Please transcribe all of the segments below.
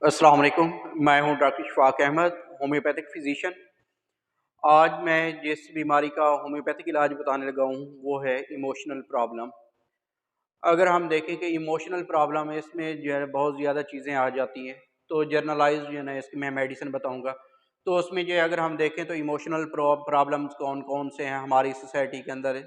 अस्सलाम वालेकुम। मैं हूं doctor Shafaq Ahmad, homeopathic physician. आज मैं जिस बीमारी का होम्योपैथिक इलाज बताने लगा हूं वो है इमोशनल प्रॉब्लम। अगर हम देखें कि इमोशनल प्रॉब्लम है, इसमें जो है बहुत ज़्यादा चीज़ें आ जाती हैं। तो जर्नलाइज़ जो है ना इसकी मैं मेडिसिन बताऊंगा। तो उसमें जो है अगर हम देखें तो इमोशनल प्रॉब्लम्स कौन कौन से हैं हमारी सोसाइटी के अंदर,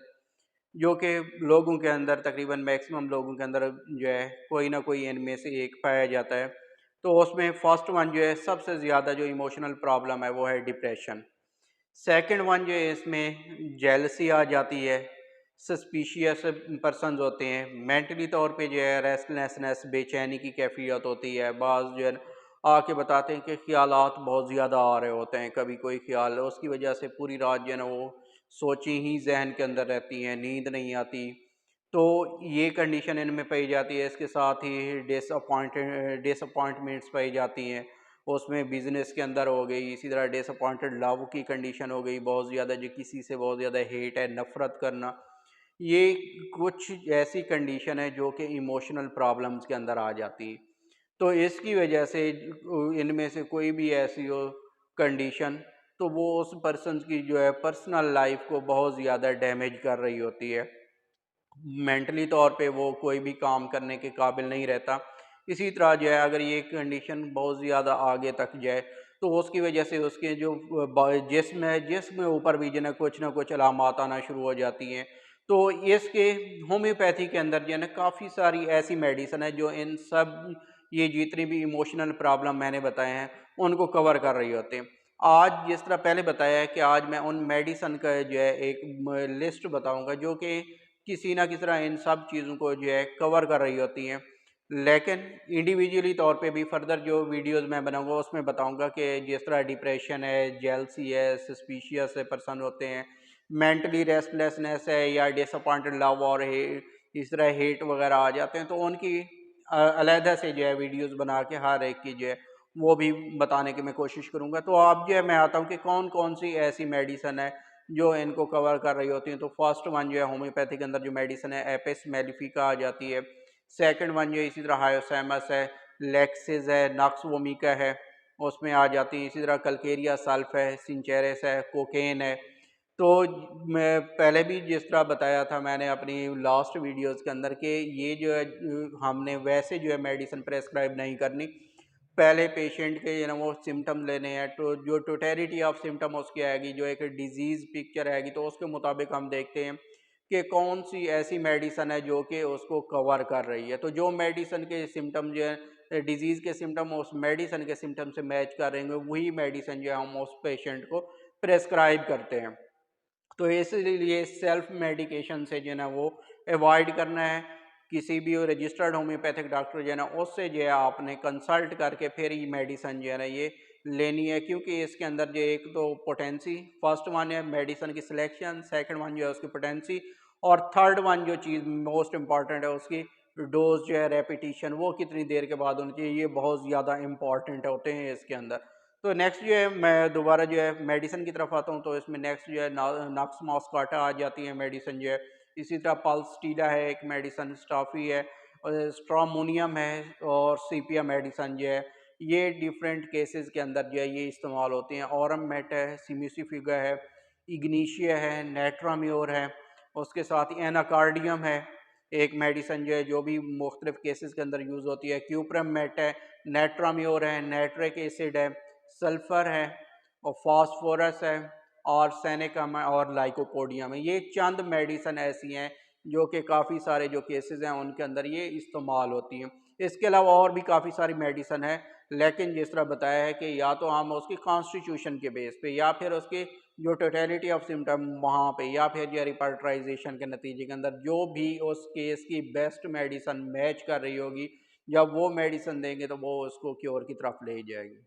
जो कि लोगों के अंदर तकरीबन मैक्सिमम लोगों के अंदर जो है कोई ना कोई इनमें से एक पाया जाता है। तो उसमें फर्स्ट वन जो है सबसे ज़्यादा जो इमोशनल प्रॉब्लम है वो है डिप्रेशन। सेकंड वन जो है इसमें जेलसी आ जाती है। सस्पिशियस पर्सन्स होते हैं, मेंटली तौर पे जो है रेस्टलेसनेस, बेचैनी की कैफियत होती है। बाज़ जो है आके बताते हैं कि ख्यालात बहुत ज़्यादा आ रहे होते हैं, कभी कोई ख्याल उसकी वजह से पूरी रात जो है ना वो सोची ही जहन के अंदर रहती हैं, नींद नहीं आती। तो ये कंडीशन इनमें पाई जाती है। इसके साथ ही डिसअपॉइंटमेंट्स पाई जाती हैं, उसमें बिजनेस के अंदर हो गई। इसी तरह डिसअपॉइंटेड लव की कंडीशन हो गई, बहुत ज़्यादा जो किसी से बहुत ज़्यादा हेट है, नफ़रत करना। ये कुछ ऐसी कंडीशन है जो कि इमोशनल प्रॉब्लम्स के अंदर आ जाती है। तो इसकी वजह से इनमें से कोई भी ऐसी हो कंडीशन, तो वो उस पर्सन की जो है पर्सनल लाइफ को बहुत ज़्यादा डैमेज कर रही होती है। मेंटली तौर पे वो कोई भी काम करने के काबिल नहीं रहता। इसी तरह जो है अगर ये कंडीशन बहुत ज़्यादा आगे तक जाए तो उसकी वजह से उसके जो जिस्म है, जिस्म ऊपर भी जो है कुछ ना कुछ अलामात आना शुरू हो जाती हैं। तो इसके होम्योपैथी के अंदर जो है ना काफ़ी सारी ऐसी मेडिसिन है जो इन सब ये जितनी भी इमोशनल प्रॉब्लम मैंने बताए हैं उनको कवर कर रही होते हैं। आज जिस तरह पहले बताया है कि आज मैं उन मेडिसिन का जो है एक लिस्ट बताऊंगा जो कि किसी ना किसी तरह इन सब चीज़ों को जो है कवर कर रही होती हैं। लेकिन इंडिविजुअली तौर पे भी फर्दर जो वीडियोस मैं बनाऊंगा उसमें बताऊंगा कि जिस तरह डिप्रेशन है, जेलसी है, सस्पिशियस पर्सन होते हैं, मेंटली रेस्टलेसनेस है या डिसअपॉइंटेड लव और इस तरह हेट वगैरह आ जाते हैं, तो उनकी अलहदा से जो है वीडियोस बना के हर एक की जो है वो भी बताने की मैं कोशिश करूंगा। तो आप जो है मैं आता हूँ कि कौन कौन सी ऐसी मेडिसन है जो इनको कवर कर रही होती हैं। तो फर्स्ट वन जो है होम्योपैथी के अंदर जो मेडिसिन है एपिस मेलिफिका आ जाती है। सेकंड वन जो है इसी तरह हायोसैमस है, लेक्सिस है, नक्स वोमिका है, उसमें आ जाती है। इसी तरह कल्केरिया सल्फ है, सिंचेरस है, कोकेन है। तो मैं पहले भी जिस तरह बताया था मैंने अपनी लास्ट वीडियोस के अंदर कि ये जो है हमने वैसे जो है मेडिसिन प्रेस्क्राइब नहीं करनी। पहले पेशेंट के ना वो सिम्टम लेने हैं, तो जो टोटलिटी ऑफ सिम्टम उसकी आएगी, जो एक डिजीज़ पिक्चर आएगी, तो उसके मुताबिक हम देखते हैं कि कौन सी ऐसी मेडिसन है जो कि उसको कवर कर रही है। तो जो मेडिसन के सिम्टम जो है डिजीज़ के सिम्टम उस मेडिसन के सिम्टम से मैच कर रहे हैं, वही मेडिसन जो है हम उस पेशेंट को प्रेस्क्राइब करते हैं। तो इसलिए सेल्फ मेडिकेशन से जो है ना वो अवॉइड करना है। किसी भी रजिस्टर्ड होम्योपैथिक डॉक्टर जो है ना उससे जो है आपने कंसल्ट करके फिर ये मेडिसिन जो है ना ये लेनी है, क्योंकि इसके अंदर जो एक तो पोटेंसी, फर्स्ट वन है मेडिसिन की सिलेक्शन, सेकंड वन जो है उसकी पोटेंसी, और थर्ड वन जो चीज़ मोस्ट इंपॉर्टेंट है उसकी डोज जो है रेपिटिशन, वो कितनी देर के बाद होनी चाहिए, ये बहुत ज़्यादा इंपॉर्टेंट होते हैं इसके अंदर। तो नेक्स्ट जो है मैं दोबारा जो है मेडिसिन की तरफ आता हूँ। तो इसमें नेक्स्ट जो है नक्स मॉस्काटा आ जाती है मेडिसिन जो है। इसी तरह पल्सटीला है एक मेडिसिन, स्टाफी है, और स्ट्रोमोनियम है, और सीपिया मेडिसिन जो है ये डिफरेंट केसेस के अंदर जो है ये इस्तेमाल होती हैं। औरम मेट है, सिम्यूसिफिगा है, इग्नीशिया है, नेट्राम्योर है, उसके साथ ही एनाकार्डियम है एक मेडिसिन जो है जो भी मुख्तलिफ केसेस के अंदर यूज़ होती है। क्यूप्रम मेट है, नेट्राम्योर है, नेट्रिक एसिड है, सल्फर है, और फास्फोरस है, और सेनेकम है, और लाइकोपोडियम है। ये चंद मेडिसिन ऐसी हैं जो कि काफ़ी सारे जो केसेस हैं उनके अंदर ये इस्तेमाल होती हैं। इसके अलावा और भी काफ़ी सारी मेडिसिन है, लेकिन जिस तरह बताया है कि या तो हम उसकी कॉन्स्टिट्यूशन के बेस पे या फिर उसकी जो टोटलिटी ऑफ सिम्टम वहाँ पे या फिर जो रिपर्टराइजेशन के नतीजे के अंदर जो भी उस केस की बेस्ट मेडिसिन मैच कर रही होगी, जब वो मेडिसिन देंगे तो वो उसको क्योर की तरफ ले जाएगी।